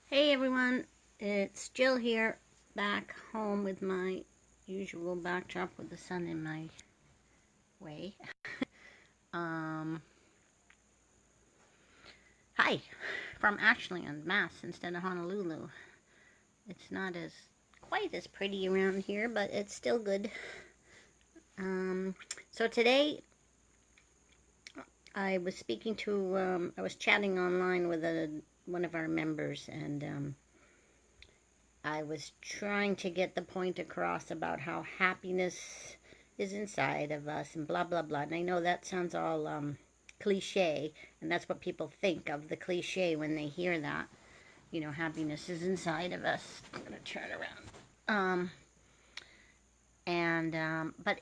Hey everyone, it's Jill here, back home with my usual backdrop with the sun in my way. um, Hi, from Ashland, Mass, instead of Honolulu. It's not as quite as pretty around here, but it's still good. Um, so today I was I was chatting online with one of our members, and I was trying to get the point across about how happiness is inside of us and blah, blah, blah. And I know that sounds all cliche, and that's what people think of, the cliche when they hear that. You know, happiness is inside of us. I'm going to turn around. But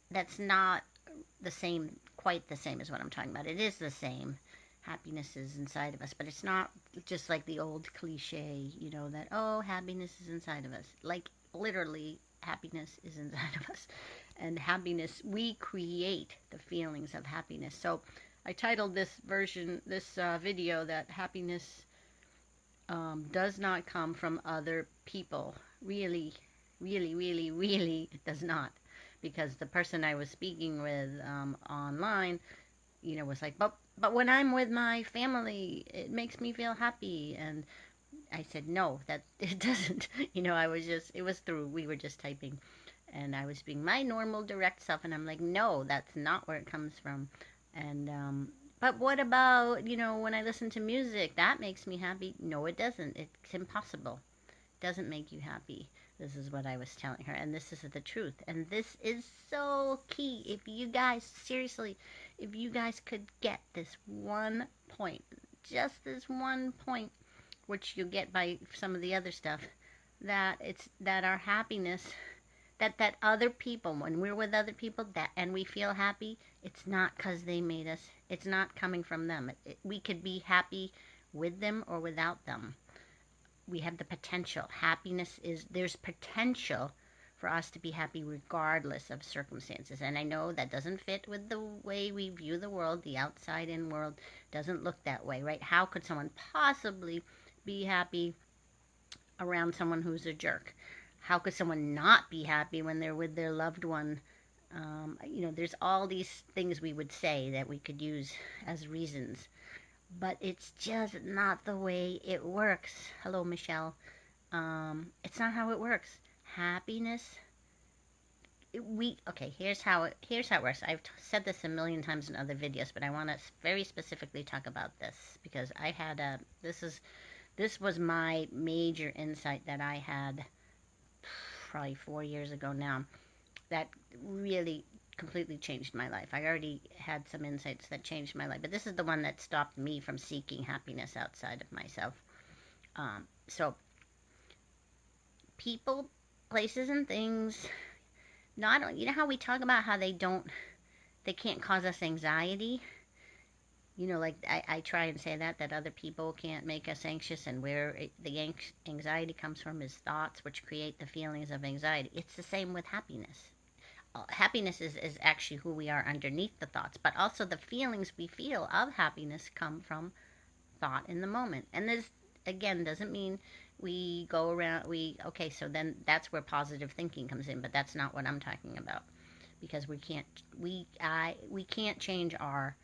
that's not the same, quite the same as what I'm talking about. It is the same. Happiness is inside of us, but it's not just like the old cliche, that, oh, happiness is inside of us. Like, literally, happiness is inside of us. And happiness, we create the feelings of happiness. So I titled this video, that happiness does not come from other people. Really, really, really, really does not. Because the person I was speaking with online, was like, but when I'm with my family, it makes me feel happy. And I said, no, that it doesn't. We were just typing, and I was being my normal direct self, and I'm like, no, that's not where it comes from. And but what about, when I listen to music, that makes me happy? No, it doesn't. It's impossible. It doesn't make you happy. This is what I was telling her, and this is the truth. And this is so key. If you guys, seriously, if you guys could get this one point, just this one point, which you get by some of the other stuff, that our happiness, that other people, when we're with other people, and we feel happy, it's not because they made us. It's not coming from them. We could be happy with them or without them. We have the potential. There's potential for us to be happy regardless of circumstances. And I know that doesn't fit with the way we view the world. The outside in world doesn't look that way, right? How could someone possibly be happy around someone who's a jerk? How could someone not be happy when they're with their loved one? There's all these things we would say that we could use as reasons, but it's just not the way it works. Hello, Michelle. It's not how it works. Happiness. Here's how it works. I've said this a million times in other videos, but I want to very specifically talk about this because this was my major insight that I had probably 4 years ago now, that really completely changed my life. I already had some insights that changed my life, but this is the one that stopped me from seeking happiness outside of myself. So people, places, and things, not, how we talk about how they can't cause us anxiety. Like I try and say that other people can't make us anxious, and where the anxiety comes from is thoughts, which create the feelings of anxiety. It's the same with happiness. Happiness is actually who we are underneath the thoughts, but also the feelings we feel of happiness come from thought in the moment. And this, again, doesn't mean we go around, so then that's where positive thinking comes in, but that's not what I'm talking about, because we can't change our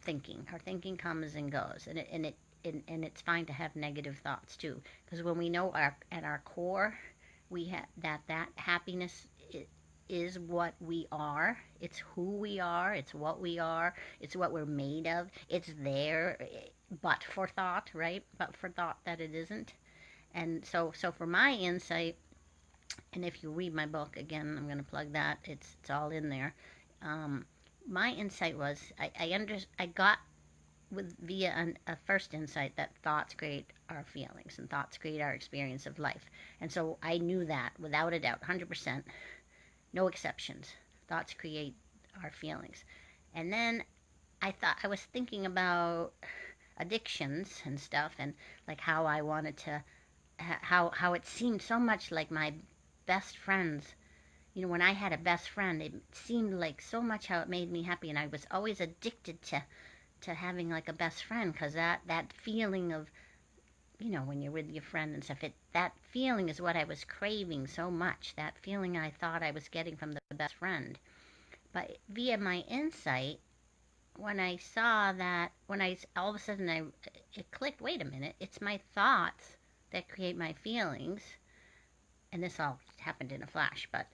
thinking. Our thinking comes and goes, and it's fine to have negative thoughts too, because when we know at our core we have that happiness is what we are. It's who we are. It's what we are. It's what we're made of. It's there, but for thought, right? But for thought that it isn't. And so for my insight, and if you read my book, again, I'm going to plug that. It's all in there. My insight was I got via a first insight that thoughts create our feelings and thoughts create our experience of life. And so I knew that without a doubt, 100%. No exceptions. Thoughts create our feelings. And then I was thinking about addictions and stuff, and like how I wanted to, how it seemed so much like my best friends. When I had a best friend, it seemed like so much how it made me happy, and I was always addicted to having like a best friend, because that feeling of when you're with your friend and stuff, that feeling is what I was craving so much. That feeling I thought I was getting from the best friend. But via my insight, when I saw that, all of a sudden it clicked. Wait a minute, it's my thoughts that create my feelings, and this all happened in a flash. But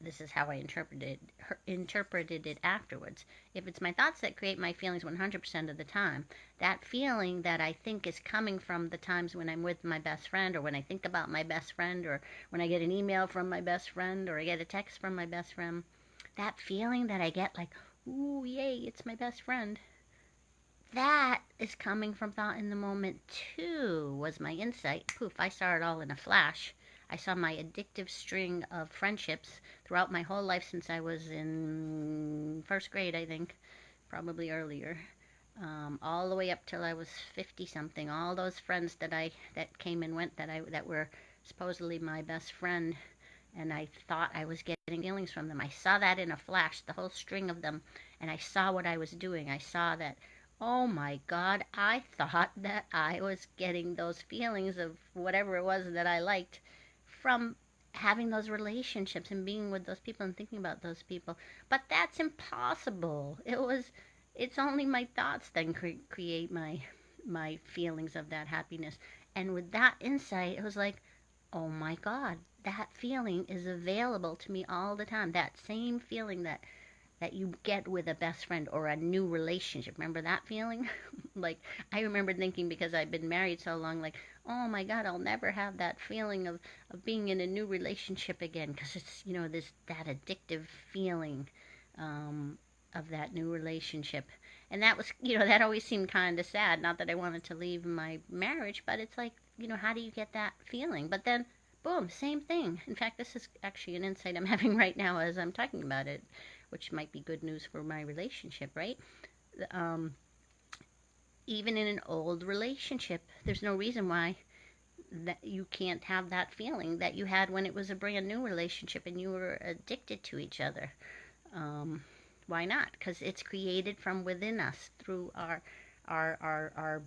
this is how I interpreted it afterwards. If it's my thoughts that create my feelings 100% of the time, that feeling that I think is coming from the times when I'm with my best friend, or when I think about my best friend, or when I get an email from my best friend, or I get a text from my best friend, that feeling that I get like, ooh, yay, it's my best friend, that is coming from thought in the moment too, was my insight. Poof, I saw it all in a flash. I saw my addictive string of friendships throughout my whole life since I was in first grade, I think, probably earlier, all the way up till I was 50 something. All those friends that came and went that were supposedly my best friend, and I thought I was getting feelings from them. I saw that in a flash, the whole string of them, and I saw what I was doing. I saw that, oh my God, I thought that I was getting those feelings of whatever it was that I liked from having those relationships and being with those people and thinking about those people. But that's impossible. It's only my thoughts that create my feelings of that happiness. And with that insight, it was like, oh my God, that feeling is available to me all the time. That same feeling that you get with a best friend or a new relationship. Remember that feeling? Like, I remember thinking, because I've been married so long, like, oh my God, I'll never have that feeling of being in a new relationship again, because it's, that addictive feeling of that new relationship. And that was, that always seemed kind of sad. Not that I wanted to leave my marriage, but it's like, how do you get that feeling? But then, boom, same thing. In fact, this is actually an insight I'm having right now as I'm talking about it, which might be good news for my relationship, right? Um, Even in an old relationship, there's no reason why that you can't have that feeling that you had when it was a brand new relationship and you were addicted to each other. Um, why not? Because it's created from within us through our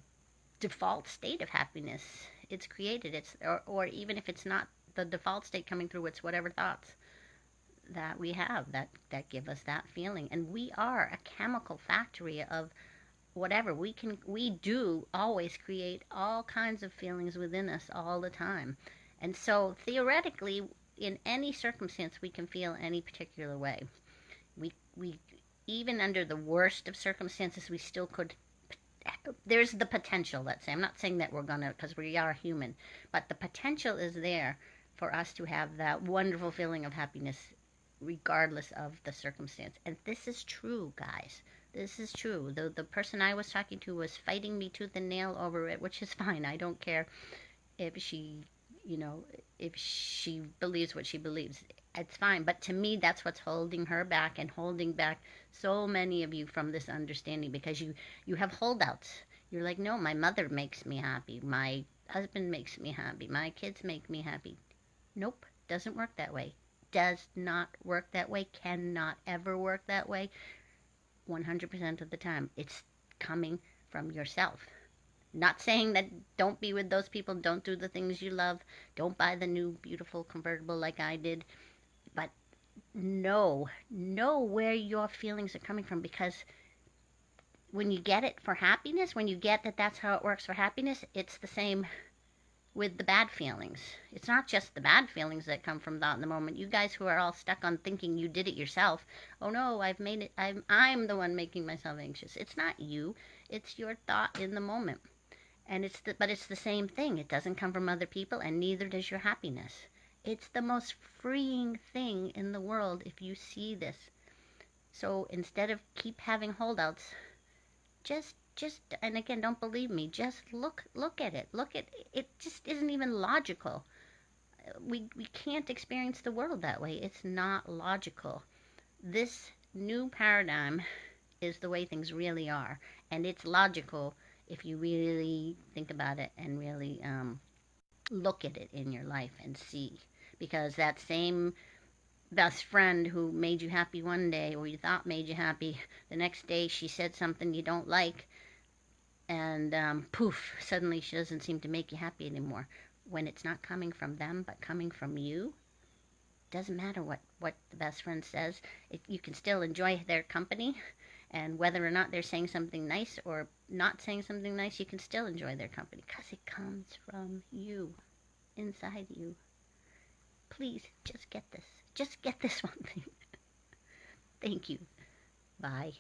default state of happiness. It's created. Or even if it's not the default state coming through, it's whatever thoughts that we have that give us that feeling. And we are a chemical factory of whatever. We do always create all kinds of feelings within us all the time. And so theoretically, in any circumstance, we can feel any particular way. We even under the worst of circumstances, we still could. There's the potential, let's say. I'm not saying that we're gonna, because we are human, but the potential is there for us to have that wonderful feeling of happiness regardless of the circumstance. And this is true, guys. This is true. The person I was talking to was fighting me tooth and nail over it, which is fine. I don't care if you know, if she believes what she believes. It's fine. But to me, that's what's holding her back and holding back so many of you from this understanding, because you have holdouts. You're like, no, my mother makes me happy. My husband makes me happy. My kids make me happy. Nope, doesn't work that way. Does not work that way. Cannot ever work that way. 100% of the time. It's coming from yourself. Not saying that don't be with those people, don't do the things you love, don't buy the new beautiful convertible like I did, but know where your feelings are coming from, because when you get it for happiness, when you get that that's how it works for happiness, it's the same with the bad feelings. It's not just the bad feelings that come from thought in the moment. You guys who are all stuck on thinking you did it yourself, oh no, I've made it, I'm the one making myself anxious. It's not you, it's your thought in the moment. And but it's the same thing. It doesn't come from other people, and neither does your happiness. It's the most freeing thing in the world if you see this. So instead of keep having holdouts, just and again, don't believe me, just look at it. Look at it. Just isn't even logical. We can't experience the world that way. It's not logical. This new paradigm is the way things really are, and it's logical if you really think about it and really look at it in your life and see. Because that same best friend who made you happy one day, or you thought made you happy, the next day she said something you don't like, and poof, suddenly she doesn't seem to make you happy anymore. When it's not coming from them, but coming from you, doesn't matter what the best friend says. You can still enjoy their company, and whether or not they're saying something nice or not saying something nice, you can still enjoy their company because it comes from you, inside you. Please, just get this. Just get this one thing. Thank you. Bye.